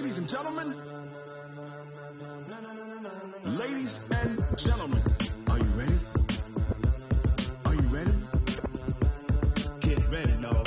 Ladies and gentlemen, are you ready? Are you ready? Get ready, no.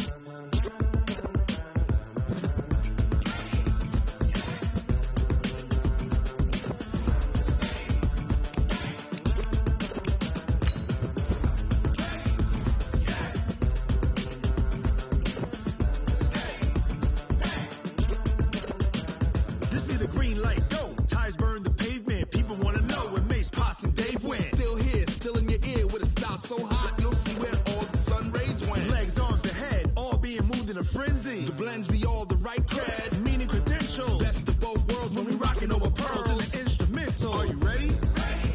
This be the green light, go. Tires burn the pavement. People want to know where Mace, Posse, and Dave went. Still here, still in your ear with a style so hot, you'll see where all the sun rays went. Legs, arms, and head, all being moved in a frenzy. The blends be all the right cred, meaning credentials. Best of both worlds when we rocking over pearls and the instrumental. Are you ready?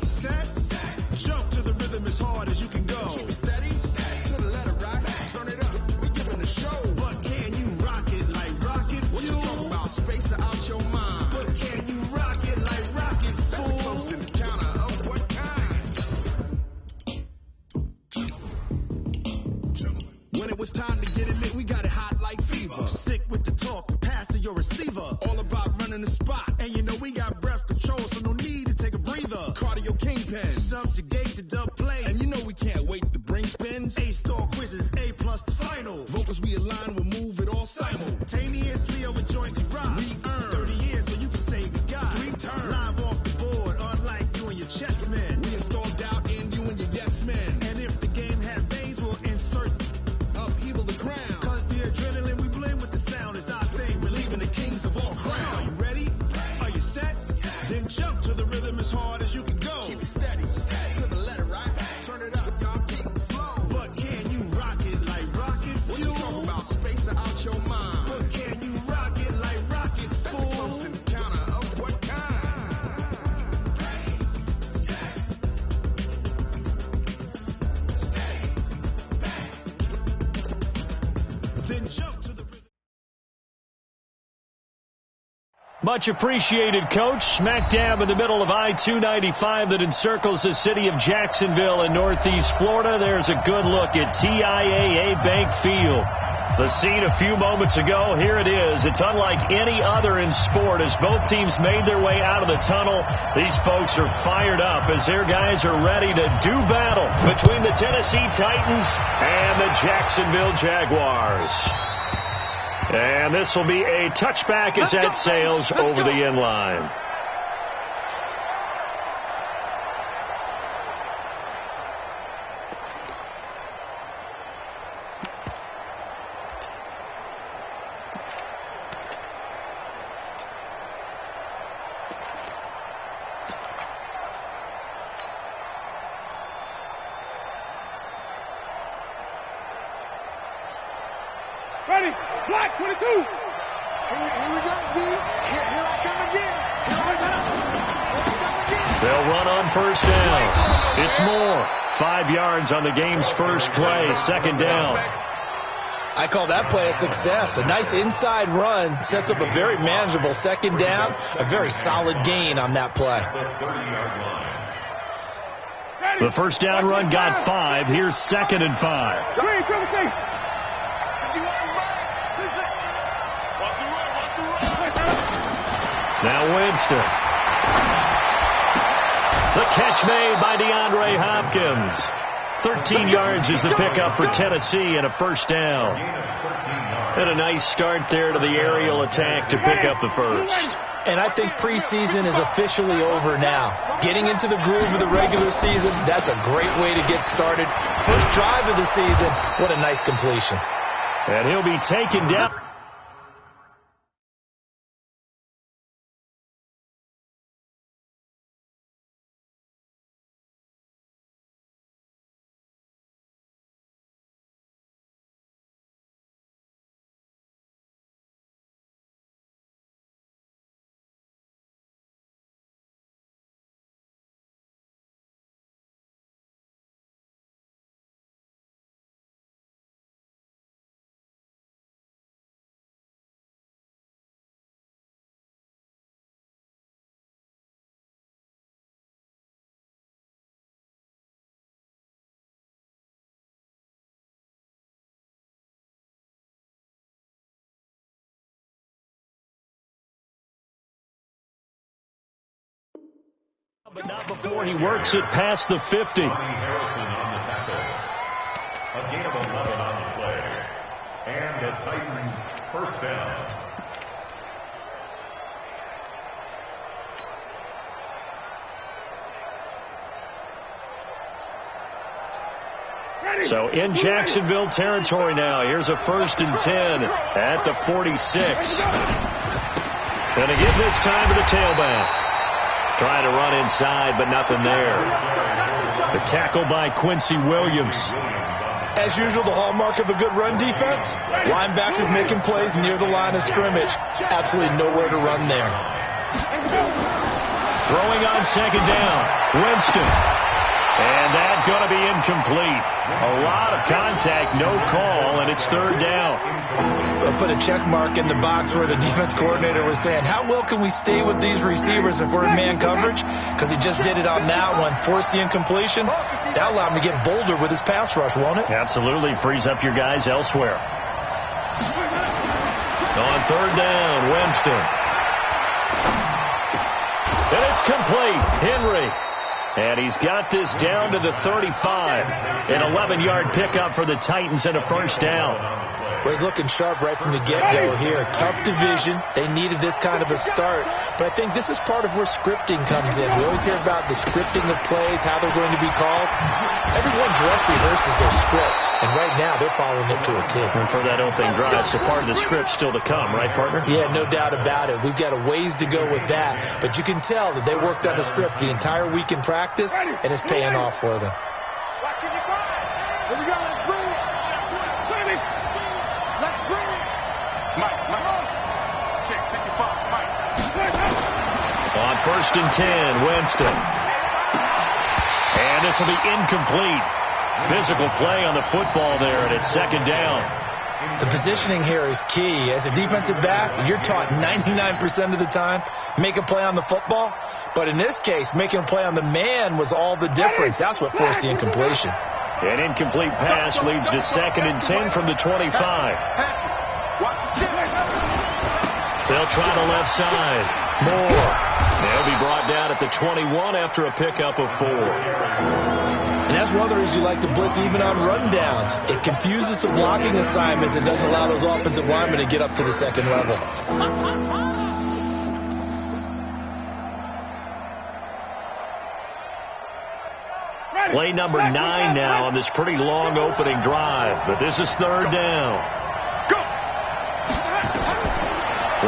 Set, jump to the rhythm as hard as you can go. Keep it steady, to the letter, right? Turn it up, we giving the show. But can you rock it like rocket? What you talking about? Space out your mind. But can you rock it like rockets? That's a close encounter of what kind? When it was time to get it lit, we got it hot like fever. Sick with the talk, pass to your receiver. All about running the spot, and you know we got breath control, so no need to take a breather. Cardio kingpin, subjugate the dub play, and you know we can't wait to bring spins. A-star quizzes, A+ the final. Vocals we align, we'll move it all simultaneously over joints you rock. We earn 30 years, so you can say we got 3 turns. Live off the board, unlike you and your chess men. We install doubt in you and your yes men. And if the game had veins, we'll insert upheaval the ground. Cause the adrenaline we blend with the sound is our thing. We're leaving the kings of all crowns. Are you ready? Are you set? Then jump to the rhythm as hard as you can go. Keep it steady, to the letter, right? Turn it up, y'all keep the flow. But can you rock it like rocket? What you talking about? Space out your mind. But can you rock it like rockets? That's a close encounter of what kind? Then jump to the rhythm. Much appreciated, Coach. Smack dab in the middle of I-295 that encircles the city of Jacksonville in Northeast Florida. There's a good look at TIAA Bank Field. The scene a few moments ago, here it is. It's unlike any other in sport as both teams made their way out of the tunnel. These folks are fired up as their guys are ready to do battle between the Tennessee Titans and the Jacksonville Jaguars. And this will be a touchback as that sails over the end line. Ready, black 22. Here we go, D. Here I come again. Here I come again. They'll run on first down. It's Moore. 5 yards on the game's first play. Second down. I call that play a success. A nice inside run sets up a very manageable second down. A very solid gain on that play. The first down run got 5. Here's 2nd and 5. Now Winston. The catch made by DeAndre Hopkins. 13 yards is the pickup for Tennessee and a first down. And a nice start there to the aerial attack to pick up the first. And I think preseason is officially over now. Getting into the groove of the regular season, that's a great way to get started. First drive of the season, what a nice completion. And he'll be taken down. But not before he works it past the 50. Harrison on the tackle. A gain of 11 on the play. And the Titans first down. So in Jacksonville territory now. Here's a 1st and 10 at the 46. Going to give this time to the tailback. Trying to run inside, but nothing there. The tackle by Quincy Williams. As usual, the hallmark of a good run defense, linebackers making plays near the line of scrimmage. Absolutely nowhere to run there. Throwing on 2nd down. Winston. And that's going to be incomplete. A lot of contact, no call, and it's 3rd down. They'll put a check mark in the box where the defense coordinator was saying, how well can we stay with these receivers if we're in man coverage? Because he just did it on that one, forced the incompletion. That'll allow him to get bolder with his pass rush, won't it? Absolutely. Frees up your guys elsewhere. On 3rd down, Winston. And it's complete. Henry. And he's got this down to the 35. An 11-yard pickup for the Titans and a 1st down. Well, he's looking sharp right from the get-go here. Tough division. They needed this kind of a start. But I think this is part of where scripting comes in. We always hear about the scripting of plays, how they're going to be called. Everyone dress rehearses their script. And right now, they're following it to a T. And for that opening drive, so part of the script still to come, right, partner? Yeah, no doubt about it. We've got a ways to go with that. But you can tell that they worked on the script the entire week in practice, and it's paying off for them. Here we go. Let's bring it. Let's bring it. Mike. Check 55, Mike. On 1st and 10, Winston. And this will be incomplete. Physical play on the football there, and it's 2nd down. The positioning here is key. As a defensive back, you're taught 99% of the time, make a play on the football. But in this case, making a play on the man was all the difference. That's what forced the incompletion. An incomplete pass leads to 2nd and 10 from the 25. They'll try the left side. Moore. They'll be brought down at the 21 after a pickup of 4. And that's one of the reasons you like to blitz even on rundowns. It confuses the blocking assignments and doesn't allow those offensive linemen to get up to the 2nd level. Play number 9 now on this pretty long opening drive. But this is 3rd down. Go.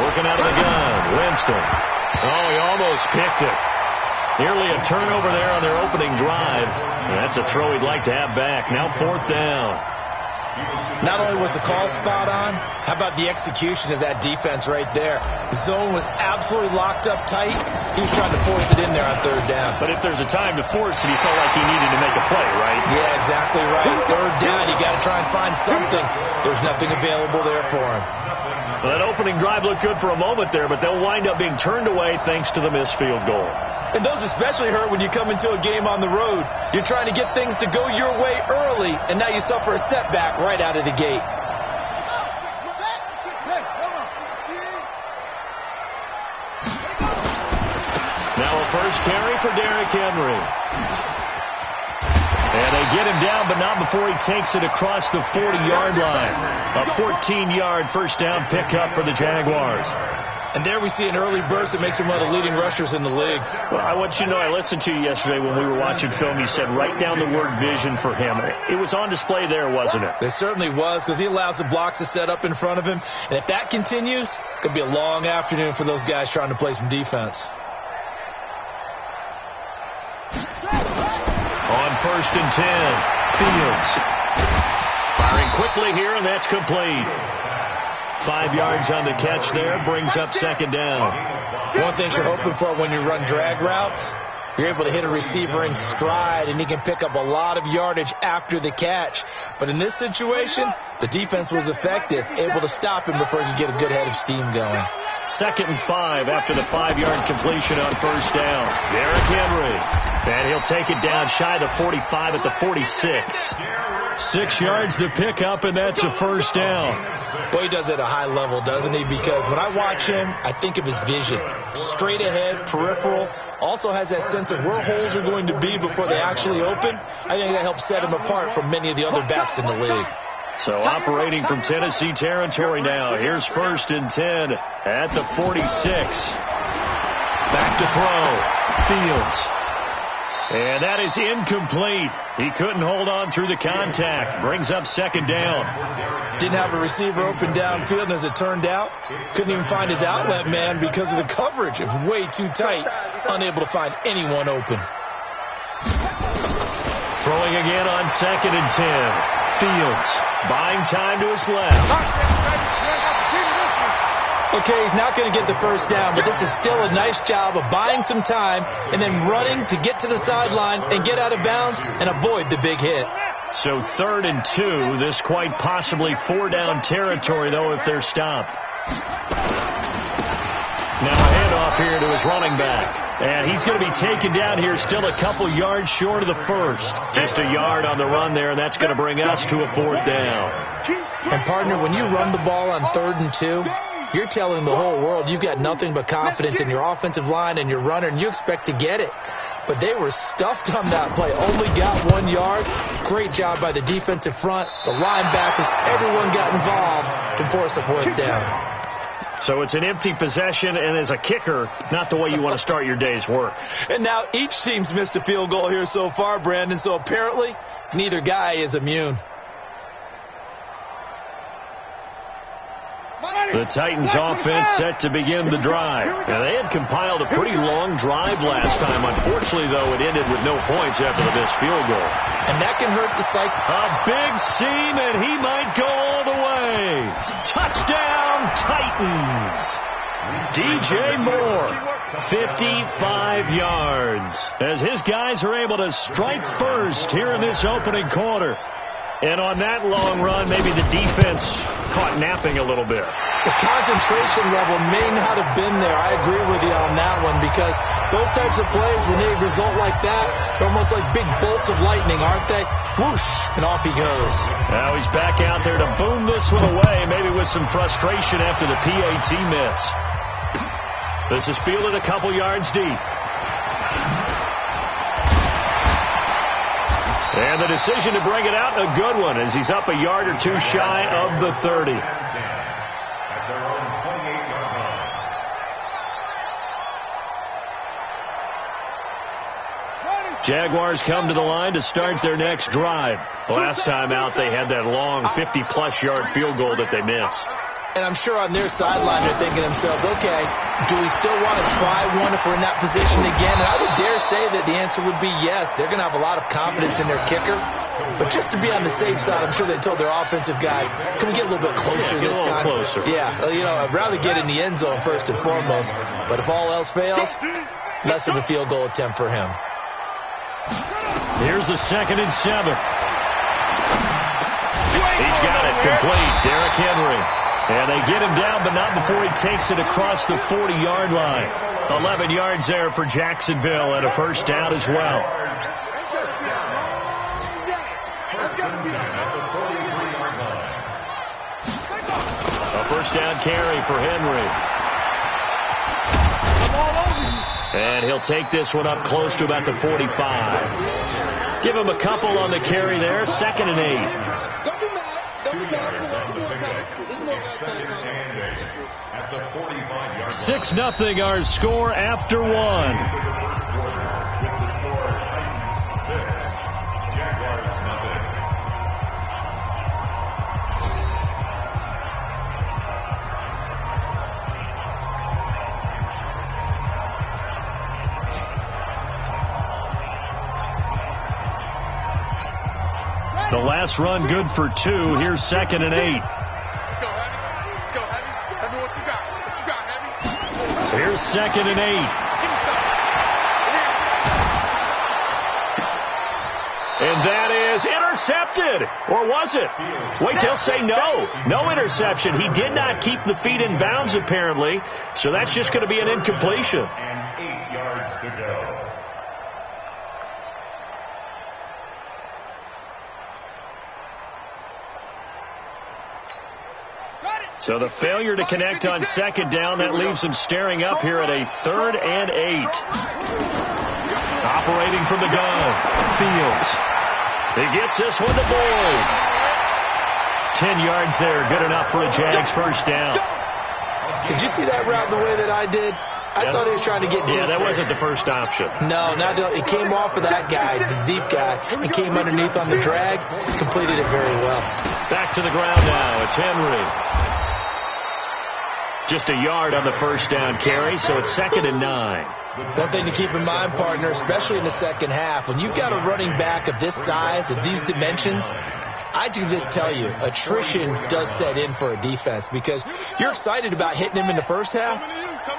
Working out of the gun. Winston. Oh, he almost picked it. Nearly a turnover there on their opening drive. And that's a throw he'd like to have back. Now 4th down. Not only was the call spot on, how about the execution of that defense right there? The zone was absolutely locked up tight. He was trying to force it in there on 3rd down. But if there's a time to force it, he felt like he needed to make a play, right? Yeah, exactly right. 3rd down, you got to try and find something. There's nothing available there for him. Well, that opening drive looked good for a moment there, but they'll wind up being turned away thanks to the missed field goal. And those especially hurt when you come into a game on the road. You're trying to get things to go your way early, and now you suffer a setback right out of the gate. Now a first carry for Derrick Henry. And they get him down, but not before he takes it across the 40-yard line. A 14-yard 1st down pickup for the Jaguars. And there we see an early burst that makes him one of the leading rushers in the league. Well, I want you to know, I listened to you yesterday when we were watching film. You said write down the word vision for him. It was on display there, wasn't it? It certainly was, because he allows the blocks to set up in front of him. And if that continues, it could be a long afternoon for those guys trying to play some defense. On 1st and 10, Fields. Firing quickly here, and that's complete. 5 yards on the catch there, brings up 2nd down. One thing you're hoping for when you run drag routes, you're able to hit a receiver in stride, and he can pick up a lot of yardage after the catch. But in this situation, The defense was effective, able to stop him before he could get a good head of steam going. 2nd and 5 after the 5-yard completion on first down. Derrick Henry. And he'll take it down shy of the 45 at the 46. 6 yards the pickup, and that's a first down. Boy, he does it at a high level, doesn't he? Because when I watch him, I think of his vision. Straight ahead, peripheral. Also has that sense of where holes are going to be before they actually open. I think that helps set him apart from many of the other backs in the league. So operating from Tennessee territory now. Here's 1st and 10 at the 46. Back to throw. Fields. And that is incomplete. He couldn't hold on through the contact. Brings up 2nd down. Didn't have a receiver open downfield, and as it turned out, couldn't even find his outlet man because of the coverage. It was way too tight. Unable to find anyone open. Throwing again on 2nd and 10. Fields buying time to his left. Okay, he's not going to get the first down, but this is still a nice job of buying some time and then running to get to the sideline and get out of bounds and avoid the big hit. So 3rd and 2, this quite possibly 4-down territory, though, if they're stopped. Now a handoff here to his running back. And he's going to be taken down here still a couple yards short of the first. Just a yard on the run there, and that's going to bring us to a 4th down. And, partner, when you run the ball on 3rd and 2, you're telling the whole world you've got nothing but confidence in your offensive line and your runner, and you expect to get it. But they were stuffed on that play. Only got 1 yard. Great job by the defensive front. The linebackers, everyone got involved to force a 4th down. So it's an empty possession, and as a kicker, not the way you want to start your day's work. And now each team's missed a field goal here so far, Brandon, so apparently neither guy is immune. The Titans offense set to begin the drive. And they had compiled a pretty long drive last time. Unfortunately, though, it ended with no points after the missed field goal. And that can hurt the cycle. A big seam, and he might go all the way. Touchdown, Titans. DJ Moore, 55 yards. As his guys are able to strike first here in this opening quarter. And on that long run, maybe the defense caught napping a little bit. The concentration level may not have been there. I agree with you on that one because those types of plays, when they result like that, they're almost like big bolts of lightning, aren't they? Whoosh, and off he goes. Now he's back out there to boom this one away, maybe with some frustration after the PAT miss. This is fielded a couple yards deep. And the decision to bring it out, a good one, as he's up a yard or two shy of the 30. Jaguars come to the line to start their next drive. Last time out, they had that long 50-plus yard field goal that they missed. And I'm sure on their sideline they're thinking to themselves, okay, do we still want to try one if we're in that position again? And I would dare say that the answer would be yes. They're going to have a lot of confidence in their kicker. But just to be on the safe side, I'm sure they told their offensive guys, can we get a little bit closer this time? Closer. Yeah, you know, I'd rather get in the end zone first and foremost. But if all else fails, less of a field goal attempt for him. Here's the 2nd and 7. He's got it complete. Derrick Henry. And they get him down, but not before he takes it across the 40-yard line. 11 yards there for Jacksonville and a first down as well. A first down carry for Henry. And he'll take this one up close to about the 45. Give him a couple on the carry there. 2nd and 8. 6-0 our score after one. The last run good for 2. Here's 2nd and 8. Let's go, Heavy. Let's go, Heavy. Heavy, what you got? What you got, Heavy? Here's 2nd and 8. Give me something. And that is intercepted. Or was it? Wait, they'll say no. No interception. He did not keep the feet in bounds, apparently. So that's just going to be an incompletion. And 8 yards to go. So the failure to connect on second down, that leaves him staring up here at a 3rd and 8. Operating from the gun, Fields. He gets this one to Boyd. 10 yards there, good enough for a Jags first down. Did you see that route the way that I did? I thought he was trying to get deep. Yeah, that wasn't the first option. No, it came off of that guy, the deep guy. He came underneath on the drag, completed it very well. Back to the ground now. It's Henry. Just a yard on the first down carry, so it's 2nd and 9. One thing to keep in mind, partner, especially in the second half, when you've got a running back of this size, of these dimensions, I can just tell you, attrition does set in for a defense because you're excited about hitting him in the first half.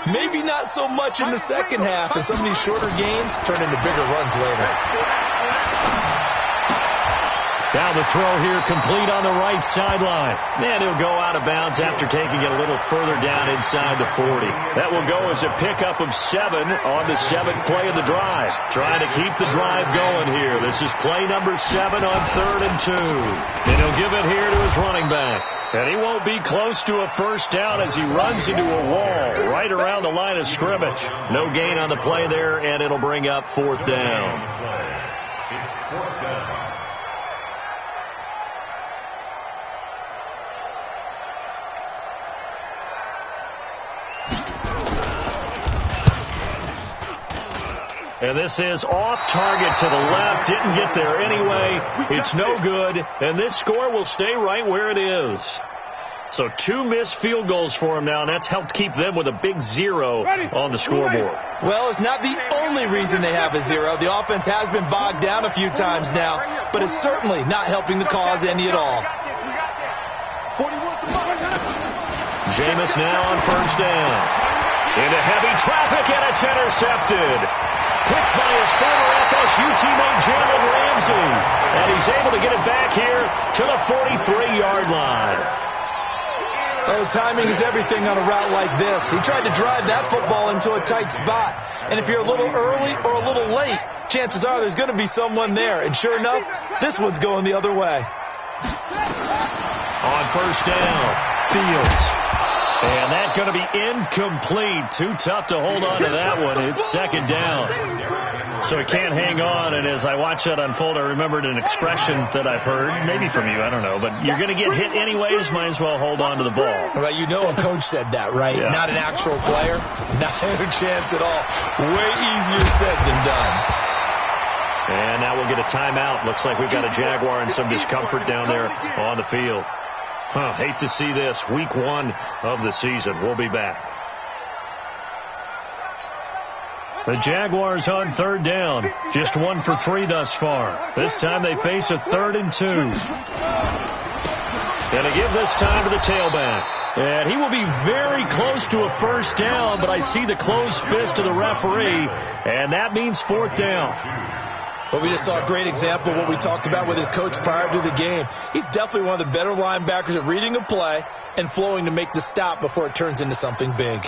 Maybe not so much in the second half, and some of these shorter gains turn into bigger runs later. Now the throw here complete on the right sideline. And he'll go out of bounds after taking it a little further down inside the 40. That will go as a pickup of 7 on the 7th play of the drive. Trying to keep the drive going here. This is play number 7 on 3rd and 2. And he'll give it here to his running back. And he won't be close to a first down as he runs into a wall right around the line of scrimmage. No gain on the play there, and it'll bring up 4th down. It's 4th down. And this is off target to the left. Didn't get there anyway. It's no good. And this score will stay right where it is. So 2 missed field goals for him now, and that's helped keep them with a big 0 on the scoreboard. Well, it's not the only reason they have a 0. The offense has been bogged down a few times now, but it's certainly not helping the cause any at all. Jameis now on first down. Into heavy traffic, and it's intercepted. Picked by his former FSU teammate Jalen Ramsey. And he's able to get it back here to the 43-yard line. Oh, timing is everything on a route like this. He tried to drive that football into a tight spot. And if you're a little early or a little late, chances are there's going to be someone there. And sure enough, this one's going the other way. On first down, Fields. And that's going to be incomplete. Too tough to hold on to that one. It's 2nd down. So he can't hang on. And as I watch that unfold, I remembered an expression that I've heard, maybe from you, I don't know. But you're going to get hit anyways, might as well hold on to the ball. Well, you know a coach said that, right? Yeah. Not an actual player. Not a chance at all. Way easier said than done. And now we'll get a timeout. Looks like we've got a Jaguar and some discomfort down there on the field. Hate to see this. Week 1 of the season. We'll be back. The Jaguars on 3rd down. Just 1 for 3 thus far. This time they face a 3rd and 2. Going to give this time to the tailback. And he will be very close to a first down, but I see the closed fist of the referee, and that means 4th down. But we just saw a great example of what we talked about with his coach prior to the game. He's definitely one of the better linebackers at reading a play and flowing to make the stop before it turns into something big.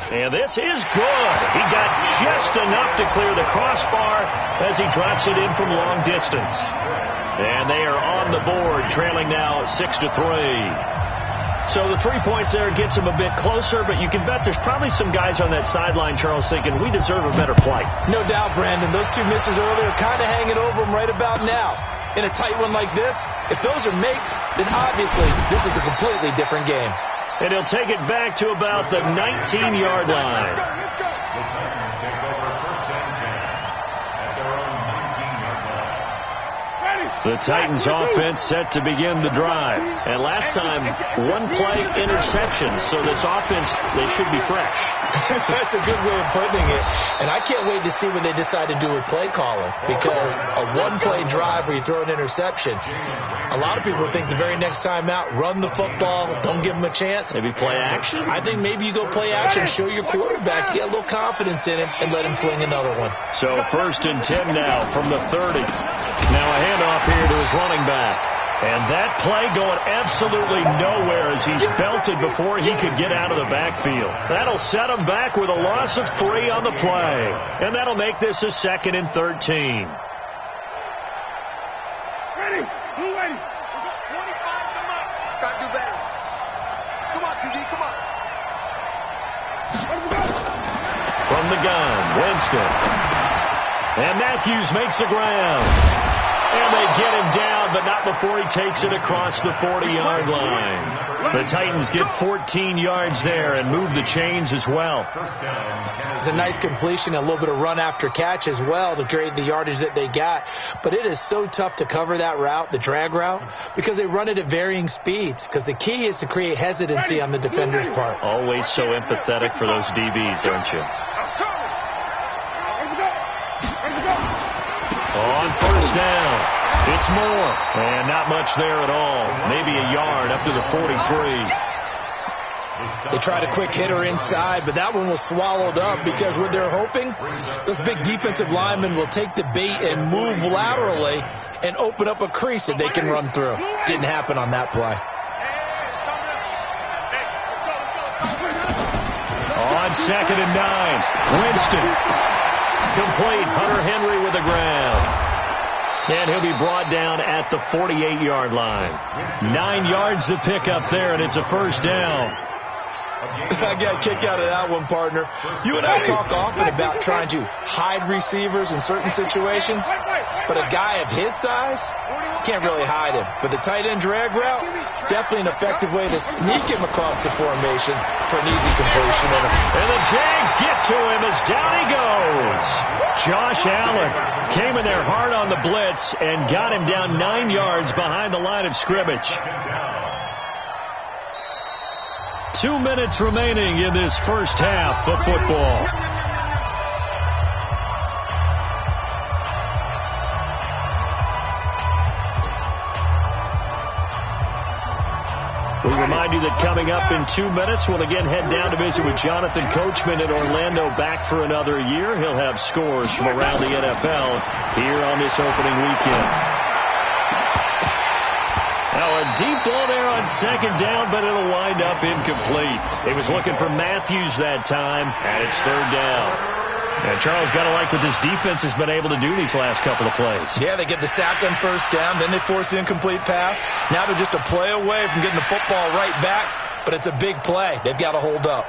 And this is good. He got just enough to clear the crossbar as he drops it in from long distance. And they are on the board, trailing now 6-3. So the 3 points there gets him a bit closer, but you can bet there's probably some guys on that sideline, Charles, thinking we deserve a better play. No doubt, Brandon. Those 2 misses earlier kind of hanging over him right about now. In a tight one like this, if those are makes, then obviously this is a completely different game. And he'll take it back to about the 19-yard line. The Titans take over 1st and 10 at their own 19-yard line. The Titans offense set to begin the drive. And last time, one-play interception. So this offense, they should be fresh. That's a good way of putting it. And I can't wait to see what they decide to do with play calling. Because a one-play drive where you throw an interception, a lot of people think the very next time out, run the football, don't give them a chance. Maybe play action? I think maybe you go play action, show your quarterback, get a little confidence in him, and let him fling another one. So 1st and 10 now from the 30. Now a handoff here to his running back. And that play going absolutely nowhere as he's belted before he could get out of the backfield. That'll set him back with a loss of 3 on the play. And that'll make this a 2nd and 13. Ready? Who ready? 25 come up. Got to do better. Come on, QB, come on. Let him go. From the gun, Winston. And Matthews makes the ground. And they get him down, but not before he takes it across the 40-yard line. The Titans get 14 yards there and move the chains as well. It's a nice completion, a little bit of run after catch as well to create the yardage that they got. But it is so tough to cover that route, the drag route, because they run it at varying speeds. Because the key is to create hesitancy on the defender's part. Always so empathetic for those DBs, aren't you? On 1st down, it's Moore. And not much there at all. Maybe a yard up to the 43. They tried a quick hitter inside, but that one was swallowed up because what they're hoping, those big defensive linemen will take the bait and move laterally and open up a crease that they can run through. Didn't happen on that play. On 2nd and 9, Winston. Complete. Hunter Henry with the ground. And he'll be brought down at the 48-yard line. 9 yards to pick up there, and it's a 1st down. I got a kick out of that one, partner. You and I talk often about trying to hide receivers in certain situations, but a guy of his size can't really hide him. But the tight end drag route, definitely an effective way to sneak him across the formation for an easy completion. And the Jags get to him as down he goes. Josh Allen came in there hard on the blitz and got him down 9 yards behind the line of scrimmage. 2 minutes remaining in this first half of football. We remind you that coming up in 2 minutes, we'll again head down to visit with Jonathan Coachman in Orlando, back for another year. He'll have scores from around the NFL here on this opening weekend. Now a deep ball there on 2nd down, but it'll wind up incomplete. He was looking for Matthews that time, and it's 3rd down. And Charles, got to like what this defense has been able to do these last couple of plays. Yeah, they get the sack on 1st down, then they force the incomplete pass. Now they're just a play away from getting the football right back, but it's a big play. They've got to hold up.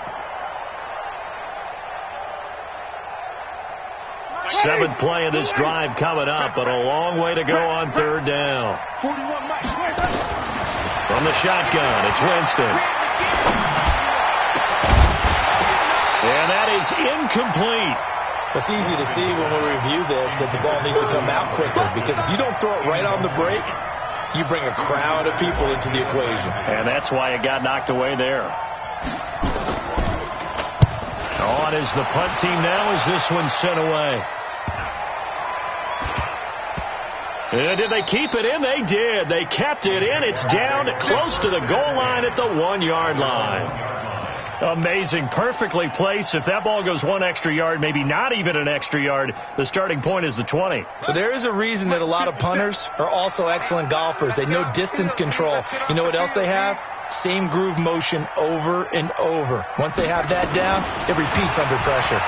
7th play of this drive coming up, but a long way to go on 3rd down. From the shotgun, it's Winston. And that is incomplete. It's easy to see when we review this that the ball needs to come out quicker, because if you don't throw it right on the break, you bring a crowd of people into the equation. And that's why it got knocked away there. On is the punt team now as this one's sent away. And did they keep it in? They did. They kept it in. It's down close to the goal line at the 1-yard line. Amazing. Perfectly placed. If that ball goes 1 extra yard, maybe not even an extra yard, the starting point is the 20. So there is a reason that a lot of punters are also excellent golfers. They know distance control. You know what else they have? Same groove motion over and over. Once they have that down, it repeats under pressure.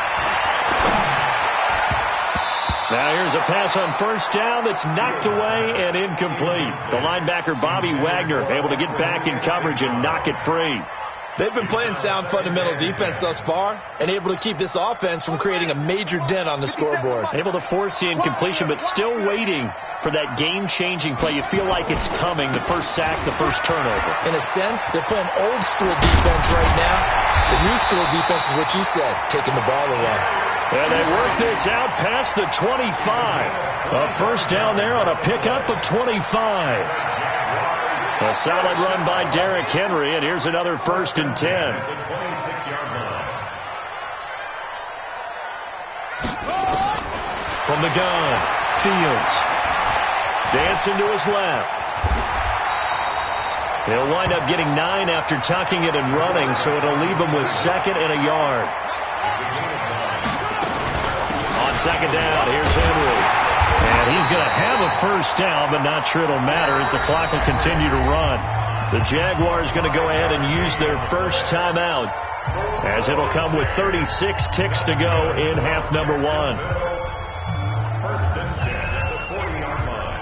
Now here's a pass on 1st down that's knocked away and incomplete. The linebacker Bobby Wagner able to get back in coverage and knock it free. They've been playing sound fundamental defense thus far and able to keep this offense from creating a major dent on the scoreboard. Able to force the incompletion, but still waiting for that game-changing play. You feel like it's coming, the first sack, the first turnover. In a sense, they're playing old-school defense right now. The new school defense is what you said, taking the ball away. And they work this out past the 25. A first down there on a pickup of 25. A solid run by Derrick Henry, and here's another 1st and 10. From the gun, Fields. Dancing to his left. He'll wind up getting 9 after tucking it and running, so it'll leave him with 2nd and a yard. On 2nd down, here's Henry. And he's going to have a first down, but not sure it'll matter as the clock will continue to run. The Jaguars going to go ahead and use their first timeout, as it'll come with 36 ticks to go in half number 1. First and 10 at the 40-yard line.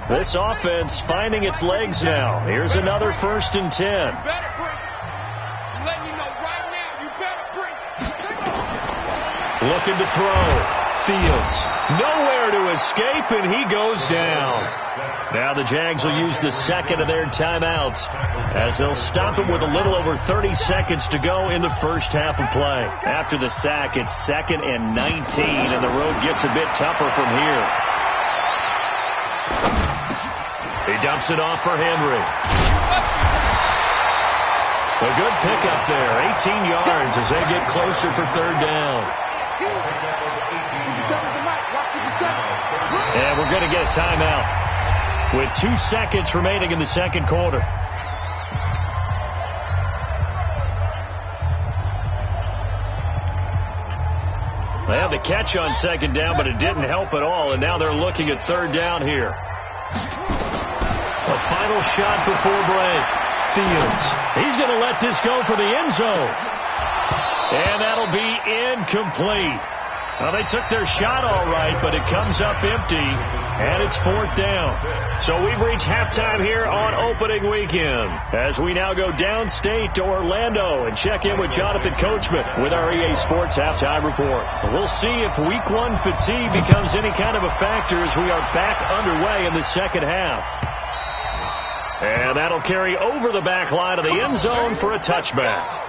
This offense finding its legs now. Here's another 1st and 10. Looking to throw. Fields. Nowhere to escape, and he goes down. Now the Jags will use the 2nd of their timeouts, as they'll stop him with a little over 30 seconds to go in the first half of play. After the sack, it's 2nd and 19, and the road gets a bit tougher from here. He dumps it off for Henry. A good pickup there, 18 yards as they get closer for 3rd down. And we're going to get a timeout with 2 seconds remaining in the 2nd quarter. They have the catch on 2nd down, but it didn't help at all, and now they're looking at 3rd down here. A final shot before break. Fields. He's going to let this go for the end zone. And that'll be incomplete. Well, they took their shot all right, but it comes up empty, and it's 4th down. So we've reached halftime here on opening weekend, as we now go downstate to Orlando and check in with Jonathan Coachman with our EA Sports Halftime Report. We'll see if Week 1 fatigue becomes any kind of a factor as we are back underway in the 2nd half. And that'll carry over the back line of the end zone for a touchback.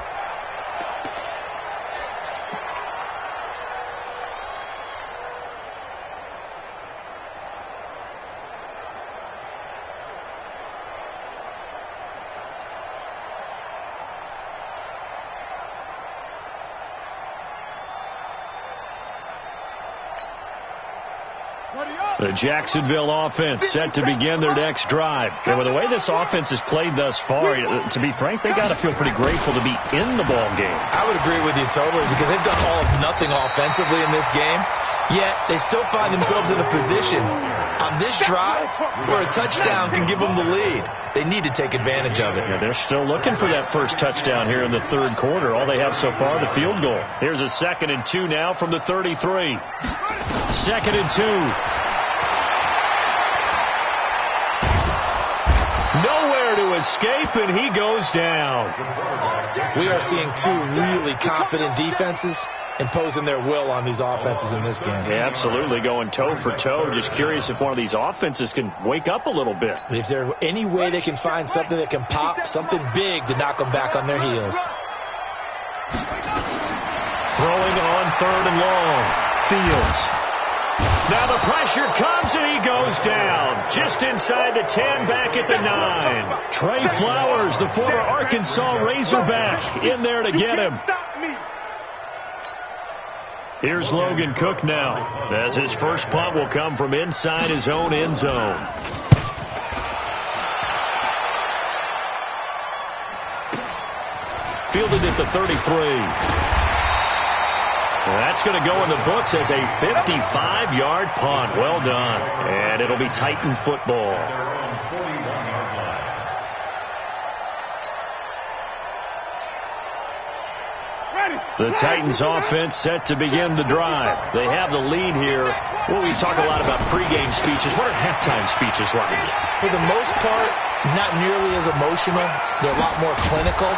The Jacksonville offense set to begin their next drive. And with the way this offense has played thus far, to be frank, they got to feel pretty grateful to be in the ball game. I would agree with you totally, because they've done all of nothing offensively in this game, yet they still find themselves in a position on this drive where a touchdown can give them the lead. They need to take advantage of it. Yeah, they're still looking for that first touchdown here in the 3rd quarter. All they have so far, the field goal. Here's a 2nd and 2 now from the 33. 2nd and 2. Nowhere to escape, and he goes down. We are seeing 2 really confident defenses imposing their will on these offenses in this game. Yeah, absolutely, going toe for toe. Just curious if one of these offenses can wake up a little bit. If there's any way they can find something that can pop, something big to knock them back on their heels. Throwing on 3rd and long. Fields. Now the pressure comes, and he goes down. Just inside the 10, back at the 9. Trey Flowers, the former Arkansas Razorback, in there to get him. Here's Logan Cook now, as his first punt will come from inside his own end zone. Fielded at the 33. That's going to go in the books as a 55-yard punt. Well done. And it'll be Titan football. The Titans offense set to begin the drive. They have the lead here. Well, we talk a lot about pregame speeches. What are halftime speeches like? For the most part, not nearly as emotional. They're a lot more clinical.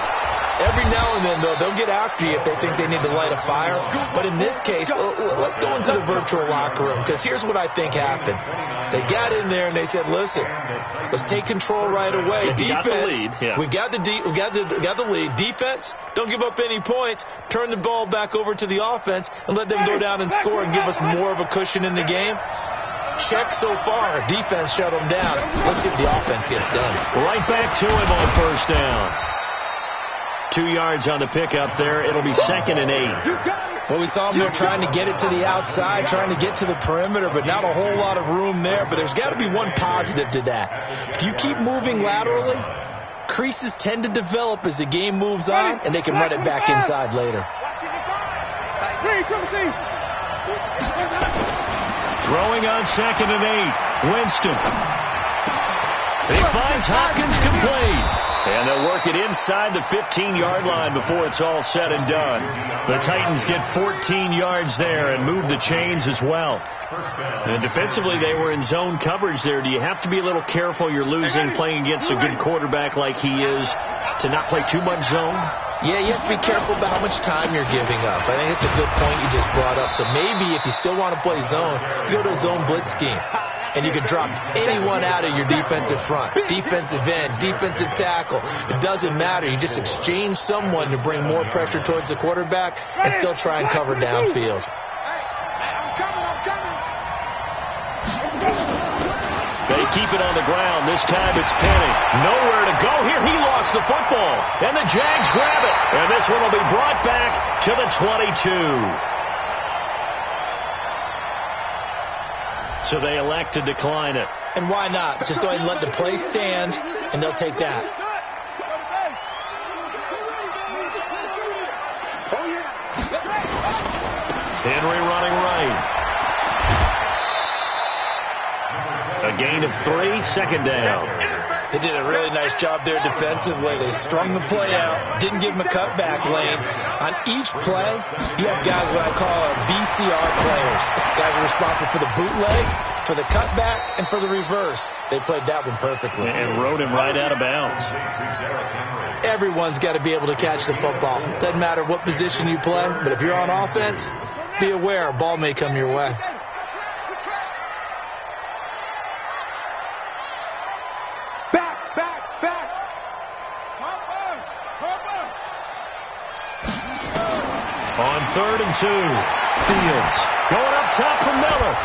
Every now and then, though, they'll get after you if they think they need to light a fire. But in this case, let's go into the virtual locker room, because here's what I think happened. They got in there and they said, listen, let's take control right away. Defense, we got the lead. Defense, don't give up any points. Turn the ball back over to the offense and let them go down and score and give us more of a cushion in the game. Check so far. Defense shut them down. Let's see if the offense gets done. Right back to him on first down. 2 yards on the pickup there. It'll be 2nd and 8. Well, we saw them there trying to get it to the outside, trying to get to the perimeter, but not a whole lot of room there. But there's got to be one positive to that. If you keep moving laterally, creases tend to develop as the game moves on, and they can run it back inside later. Throwing on 2nd and 8. Winston. He finds Hopkins complete. And they'll work it inside the 15-yard line before it's all said and done. The Titans get 14 yards there and move the chains as well. And defensively, they were in zone coverage there. Do you have to be a little careful? You're losing playing against a good quarterback like he is to not play too much zone? Yeah, you have to be careful about how much time you're giving up. I think it's a good point you just brought up. So maybe if you still want to play zone, you go to a zone blitz scheme. And you can drop anyone out of your defensive front, defensive end, defensive tackle. It doesn't matter. You just exchange someone to bring more pressure towards the quarterback and still try and cover downfield. They keep it on the ground. This time it's Penny. Nowhere to go here. He lost the football. And the Jags grab it. And this one will be brought back to the 22. So they elect to decline it. And why not? Just go ahead and let the play stand, and they'll take that. Henry running right. A gain of 3, 2nd down. They did a really nice job there defensively. They strung the play out, didn't give him a cutback lane. On each play, you have guys what I call our VCR players. Guys are responsible for the bootleg, for the cutback, and for the reverse. They played that one perfectly. And rode him right out of bounds. Everyone's got to be able to catch the football. Doesn't matter what position you play, but if you're on offense, be aware a ball may come your way. On 3rd and 2, Fields going up top for Miller.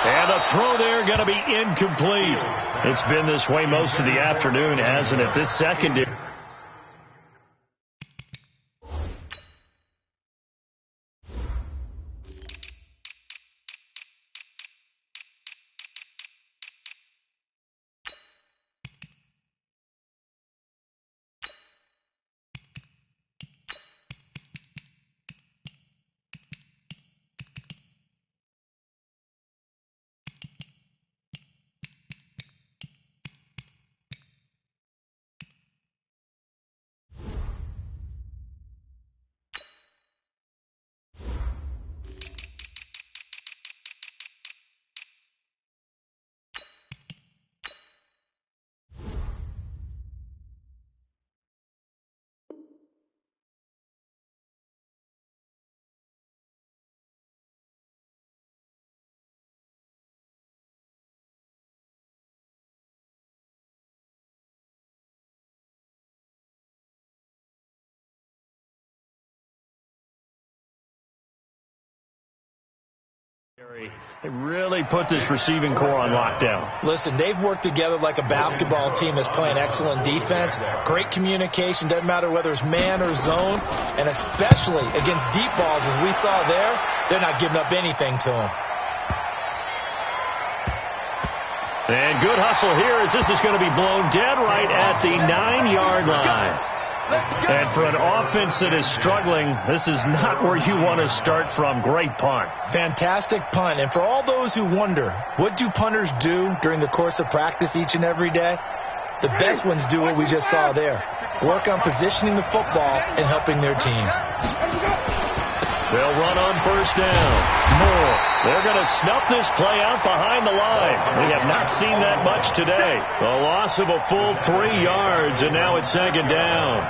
And the throw there going to be incomplete. It's been this way most of the afternoon, hasn't it? This secondary. They really put this receiving core on lockdown. Listen, they've worked together like a basketball team that's playing excellent defense. Great communication. Doesn't matter whether it's man or zone. And especially against deep balls, as we saw there, they're not giving up anything to them. And good hustle here as this is going to be blown dead right at the 9-yard line. And for an offense that is struggling, this is not where you want to start from. Great punt. Fantastic punt. And for all those who wonder, what do punters do during the course of practice each and every day? The best ones do what we just saw there. Work on positioning the football and helping their team. They'll run on first down. More. They're going to snuff this play out behind the line. We have not seen that much today. A loss of a full 3 yards, and now it's second down.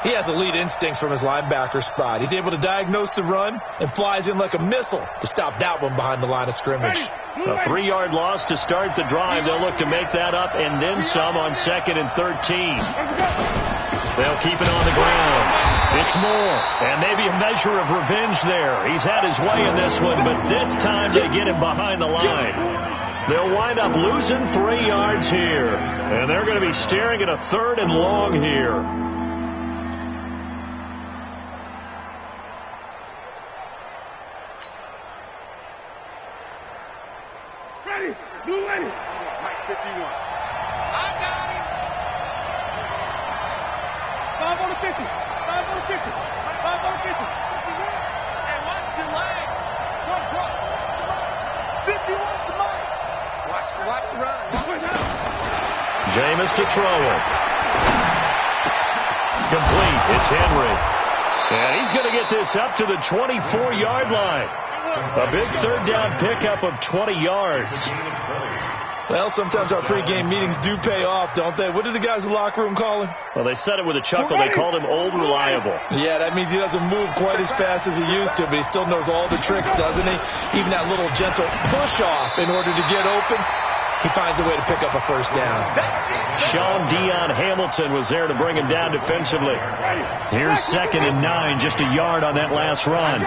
He has elite instincts from his linebacker spot. He's able to diagnose the run and flies in like a missile to stop that one behind the line of scrimmage. A 3-yard loss to start the drive. They'll look to make that up and then some on 2nd and 13. They'll keep it on the ground. It's Moore, and maybe a measure of revenge there. He's had his way in this one, but this time they get him behind the line. They'll wind up losing 3 yards here, and they're going to be staring at a 3rd and long here. Ready, blue ready. Mike 51. I got him. 5 on the 50. 5 on the 50. 5 on the 50. And watch the line. Drop. 51 to Mike. Watch the run. Jameis to throw it. Complete. It's Henry. And he's going to get this up to the 24-yard line. A big 3rd down pickup of 20 yards. Well, sometimes our pregame meetings do pay off, don't they? What do the guys in the locker room call him? Well, they said it with a chuckle. They called him Old Reliable. Yeah, that means he doesn't move quite as fast as he used to, but he still knows all the tricks, doesn't he? Even that little gentle push-off in order to get open, he finds a way to pick up a first down. Sean Dion Hamilton was there to bring him down defensively. Here's 2nd and 9, just a yard on that last run.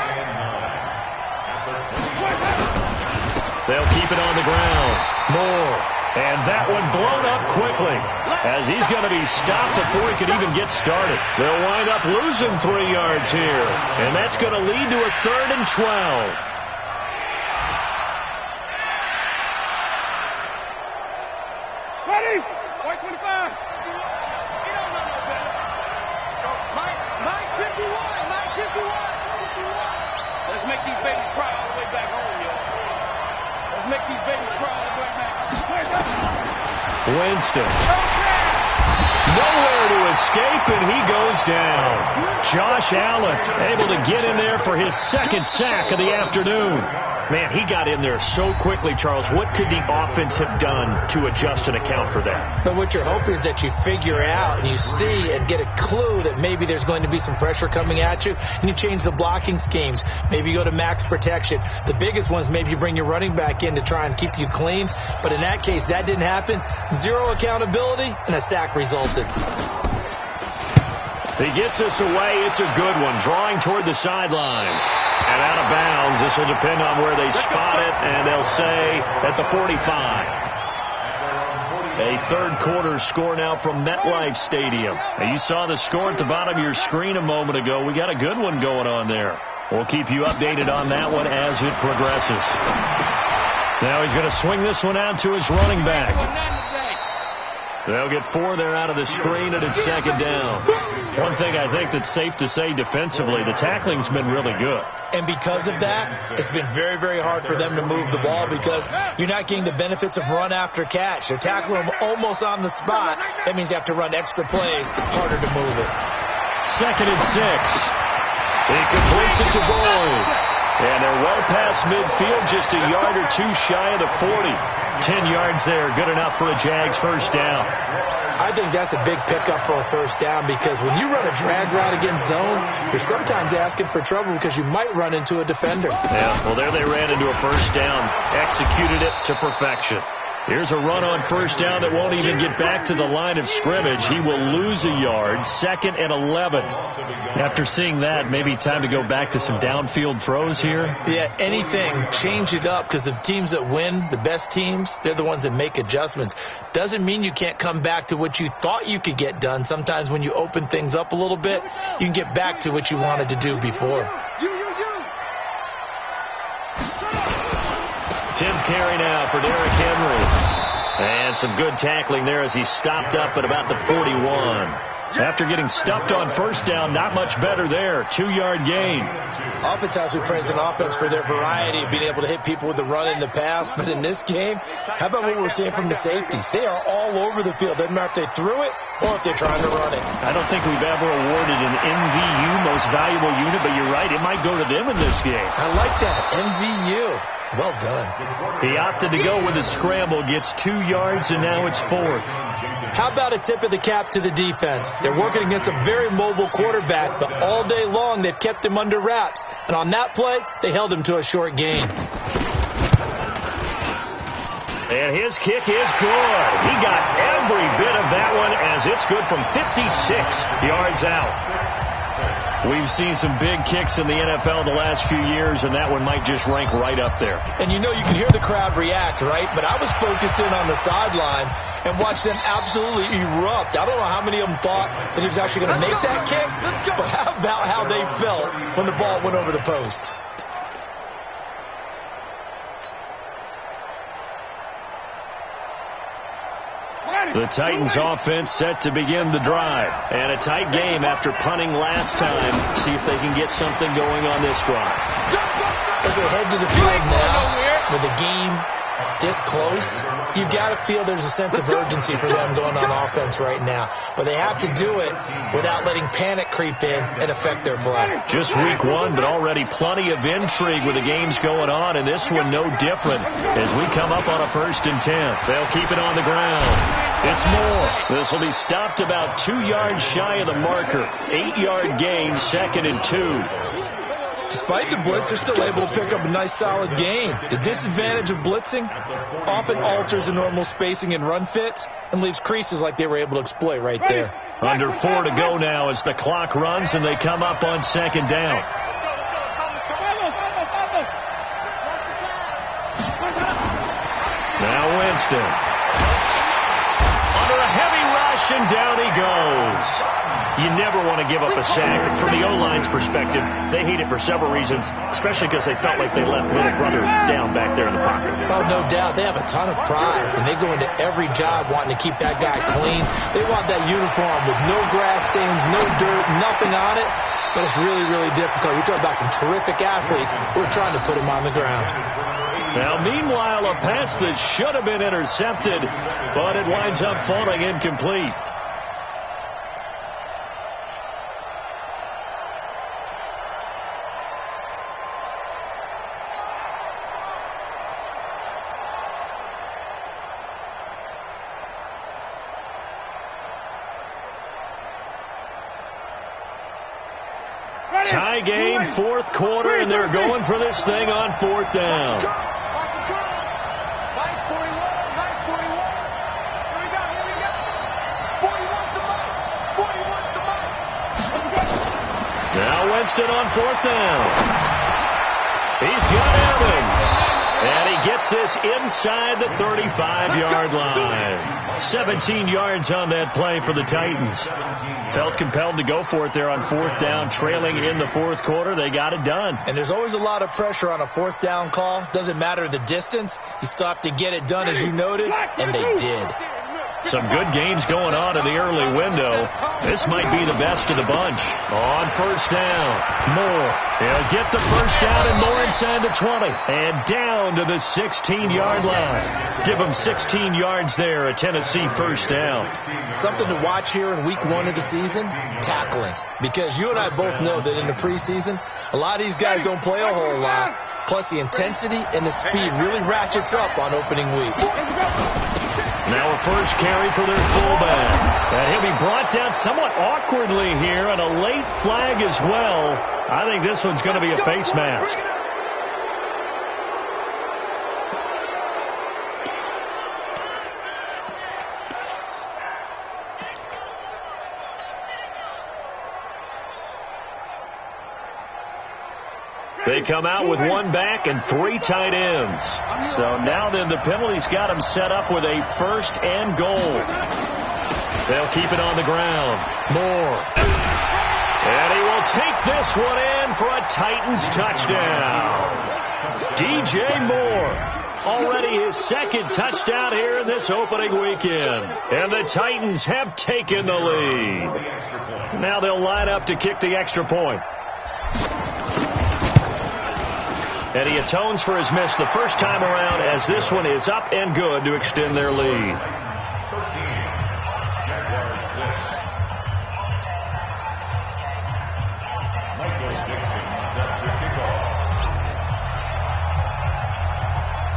They'll keep it on the ground. Moore. And that one blown up quickly as he's going to be stopped before he can even get started. They'll wind up losing 3 yards here. And that's going to lead to a 3rd and 12. Ready? White 25. He don't know no better. Mike 51. Mike 51. Let's make these babies cry all the way back home, yo. Let's make these babies cry all the way back home. Winston. Nowhere to escape, and he goes down. Josh Allen able to get in there for his 2nd sack of the afternoon. Man, he got in there so quickly, Charles. What could the offense have done to adjust and account for that? But what you're hoping is that you figure out and you see and get a clue that maybe there's going to be some pressure coming at you, and you change the blocking schemes. Maybe you go to max protection. The biggest one is maybe you bring your running back in to try and keep you clean. But in that case, that didn't happen. 0 accountability, and a sack resulted. He gets us away. It's a good one. Drawing toward the sidelines. And out of bounds. This will depend on where they spot it. And they'll say at the 45. A 3rd quarter score now from MetLife Stadium. Now, you saw the score at the bottom of your screen a moment ago. We got a good one going on there. We'll keep you updated on that one as it progresses. Now he's going to swing this one out to his running back. They'll get 4 there out of the screen, and it's 2nd down. One thing I think that's safe to say defensively, the tackling's been really good. And because of that, it's been very, very hard for them to move the ball because you're not getting the benefits of run after catch. They're tackling them almost on the spot. That means you have to run extra plays, harder to move it. 2nd and 6. He completes it to Boyd. And they're well past midfield, just a yard or 2 shy of the 40. 10 yards there, good enough for a Jags first down. I think that's a big pickup for a first down because when you run a drag route against zone, you're sometimes asking for trouble because you might run into a defender. Yeah, well, there they ran into a first down, executed it to perfection. Here's a run on first down that won't even get back to the line of scrimmage. He will lose a yard, 2nd and 11. After seeing that, maybe time to go back to some downfield throws here. Yeah, anything. Change it up because the teams that win, the best teams, they're the ones that make adjustments. Doesn't mean you can't come back to what you thought you could get done. Sometimes when you open things up a little bit, you can get back to what you wanted to do before. 10th carry now for Derrick Henry. And some good tackling there as he stopped up at about the 41. After getting stuffed on first down, not much better there. 2-yard gain. Offense has to be praised an offense for their variety of being able to hit people with the run in the pass. But in this game, how about what we're seeing from the safeties? They are all over the field. Doesn't matter if they threw it or if they're trying to run it. I don't think we've ever awarded an MVU, most valuable unit, but you're right. It might go to them in this game. I like that. MVU. Well done. He opted to go with a scramble, gets 2 yards, and now it's 4th. How about a tip of the cap to the defense? They're working against a very mobile quarterback, but all day long they've kept him under wraps. And on that play, they held him to a short gain. And his kick is good. He got every bit of that one as it's good from 56 yards out. We've seen some big kicks in the NFL the last few years, and that one might just rank right up there. And you know you can hear the crowd react, right? But I was focused in on the sideline and watched them absolutely erupt. I don't know how many of them thought that he was actually going to make that kick, but how about how they felt when the ball went over the post? The Titans offense set to begin the drive. And a tight game after punting last time. See if they can get something going on this drive. As they head to the field now with the game this close, you've got to feel there's a sense of urgency for them going on offense right now. But they have to do it without letting panic creep in and affect their play. Just week 1, but already plenty of intrigue with the games going on, and this one no different as we come up on a 1st and 10. They'll keep it on the ground. It's Moore. This will be stopped about 2 yards shy of the marker. 8-yard gain, 2nd and 2. Despite the blitz, they're still able to pick up a nice, solid gain. The disadvantage of blitzing often alters the normal spacing and run fits and leaves creases like they were able to exploit right there. Under 4 to go now as the clock runs and they come up on 2nd down. Now Winston. Under a heavy rush and down he goes. You never want to give up a sack. From the O-line's perspective, they hate it for several reasons, especially because they felt like they left little brother down back there in the pocket. Oh, no doubt. They have a ton of pride, and they go into every job wanting to keep that guy clean. They want that uniform with no grass stains, no dirt, nothing on it, but it's really, really difficult. You're talking about some terrific athletes who are trying to put him on the ground. Now, meanwhile, a pass that should have been intercepted, but it winds up falling incomplete. Tie game, 4th quarter, and they're going for this thing on 4th down. Now Winston on 4th down. He's got Evans. And he gets this inside the 35-yard line. 17 yards on that play for the Titans. Felt compelled to go for it there on 4th down, trailing in the 4th quarter. They got it done. And there's always a lot of pressure on a 4th down call. Doesn't matter the distance. You still have to get it done, as you noted, and they did. Some good games going on in the early window. This might be the best of the bunch. On 1st down, Moore. He'll get the 1st down and Moore inside the 20. And down to the 16-yard line. Give him 16 yards there, a Tennessee 1st down. Something to watch here in week 1 of the season, tackling. Because you and I both know that in the preseason, a lot of these guys don't play a whole lot. Plus, the intensity and the speed really ratchets up on opening week. Now a first carry for their fullback. And he'll be brought down somewhat awkwardly here, and a late flag as well. I think this one's going to be a face mask. They come out with 1 back and 3 tight ends. So now then the penalty's got them set up with a 1st and goal. They'll keep it on the ground. Moore. And he will take this one in for a Titans touchdown. DJ Moore. Already his second touchdown here in this opening weekend. And the Titans have taken the lead. Now they'll line up to kick the extra point. And he atones for his miss the first time around, as this one is up and good to extend their lead.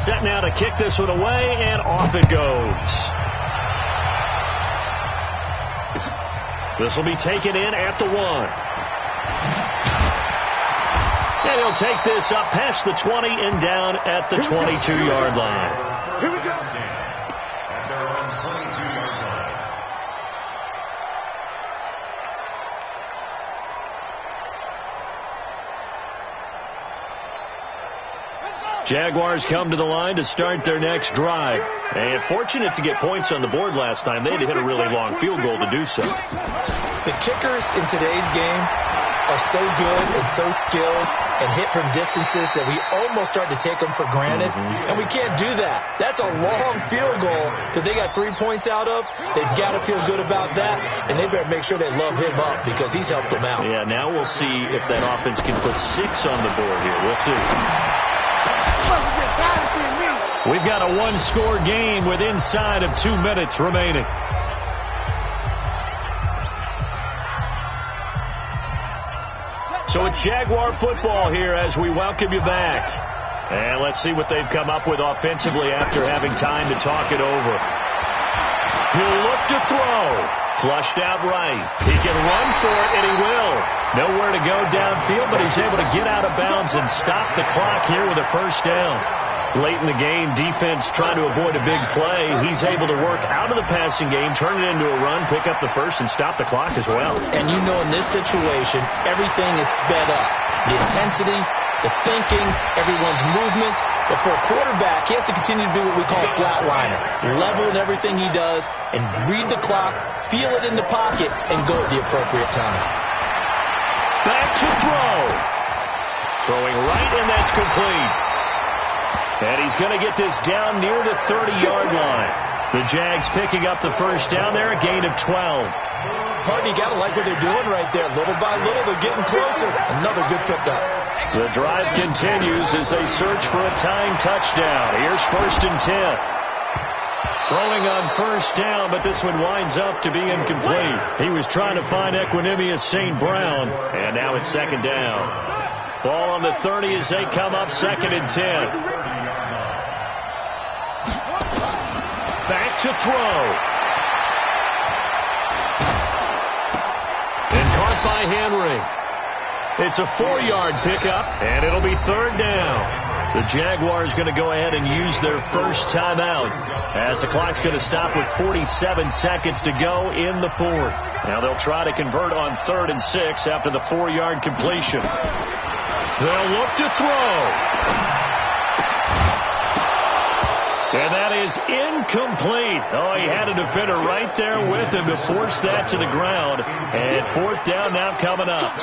Set now to kick this one away, and off it goes. This will be taken in at the 1. And he'll take this up past the 20 and down at the 22-yard line. Here we go. At their own 22-yard line. Jaguars come to the line to start their next drive. And fortunate to get points on the board last time. They had to hit a really long field goal to do so. The kickers in today's game are so good and so skilled and hit from distances that we almost start to take them for granted. And we can't do that. That's a long field goal that they got 3 points out of. They've got to feel good about that, and they better make sure they love him up because he's helped them out. Yeah, now we'll see if that offense can put 6 on the board here. We'll see. We've got a one-score game with inside of 2 minutes remaining. So it's Jaguar football here as we welcome you back. And let's see what they've come up with offensively after having time to talk it over. He'll look to throw. Flushed out right. He can run for it, and he will. Nowhere to go downfield, but he's able to get out of bounds and stop the clock here with a first down. Late in the game, defense trying to avoid a big play. He's able to work out of the passing game, turn it into a run, pick up the first, and stop the clock as well. And you know in this situation, everything is sped up. The intensity, the thinking, everyone's movements. But for a quarterback, he has to continue to do what we call flatliner. Level in everything he does and read the clock, feel it in the pocket, and go at the appropriate time. Back to throw. Throwing right, and that's complete. And he's going to get this down near the 30-yard line. The Jags picking up the first down there, a gain of 12. Hardy, you got to like what they're doing right there. Little by little, they're getting closer. Another good pickup. The drive continues as they search for a tying touchdown. Here's 1st and 10. Throwing on first down, but this one winds up to be incomplete. He was trying to find Equinemius St. Brown, and now it's 2nd down. Ball on the 30 as they come up 2nd and 10. Back to throw. And caught by Henry. It's a 4-yard pickup, and it'll be 3rd down. The Jaguars going to go ahead and use their first timeout as the clock's going to stop with 47 seconds to go in the 4th. Now they'll try to convert on 3rd and 6 after the 4-yard completion. They'll look to throw. And that is incomplete. Oh, he had a defender right there with him to force that to the ground. And 4th down now coming up.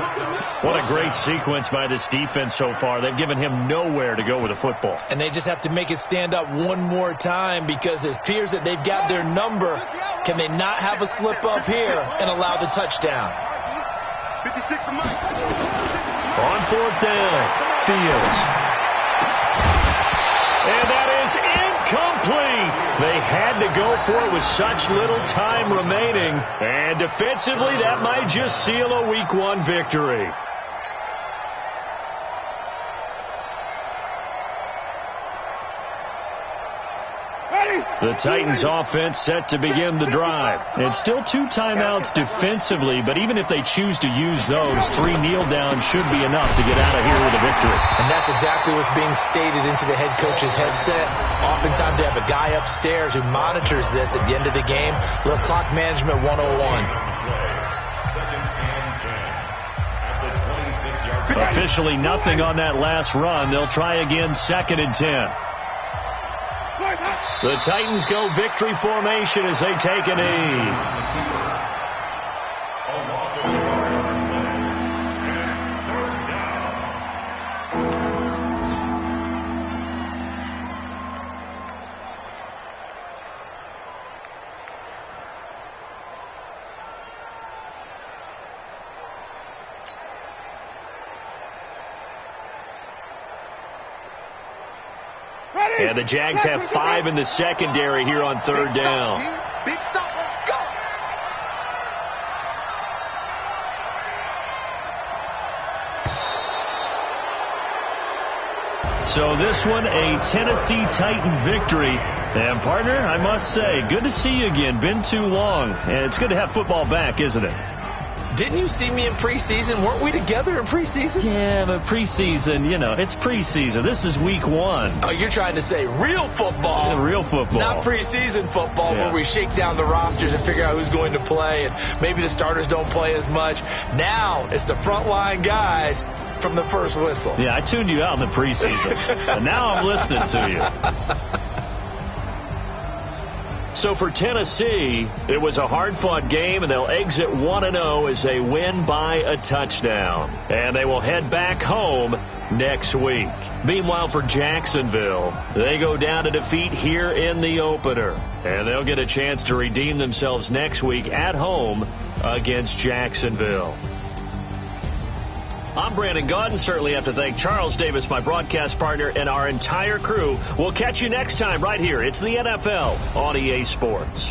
What a great sequence by this defense so far. They've given him nowhere to go with the football. And they just have to make it stand up one more time because it appears that they've got their number. Can they not have a slip up here and allow the touchdown? 56 to Mike. On 4th down, Fields. And that is incomplete. They had to go for it with such little time remaining. And defensively, that might just seal a Week 1 victory. The Titans offense set to begin the drive. It's still 2 timeouts defensively, but even if they choose to use those, 3 kneel downs should be enough to get out of here with a victory. And that's exactly what's being stated into the head coach's headset. Oftentimes they have a guy upstairs who monitors this at the end of the game. Little clock management 101. Officially nothing on that last run. They'll try again 2nd and 10. The Titans go victory formation as they take a knee. And the Jags have 5 in the secondary here on third down. Big stop, let's go. So this one, a Tennessee Titan victory. And, partner, I must say, good to see you again. Been too long. And it's good to have football back, isn't it? Didn't you see me in preseason? Weren't we together in preseason? Yeah, but preseason, it's preseason. This is week 1. Oh, you're trying to say real football. Yeah, real football. Not preseason football where we shake down the rosters and figure out who's going to play, and maybe the starters don't play as much. Now it's the frontline guys from the first whistle. Yeah, I tuned you out in the preseason, and now I'm listening to you. So for Tennessee, it was a hard-fought game, and they'll exit 1-0 as they win by a touchdown. And they will head back home next week. Meanwhile, for Jacksonville, they go down to defeat here in the opener. And they'll get a chance to redeem themselves next week at home against Jacksonville. I'm Brandon Gaudin. Certainly have to thank Charles Davis, my broadcast partner, and our entire crew. We'll catch you next time right here. It's the NFL on EA Sports.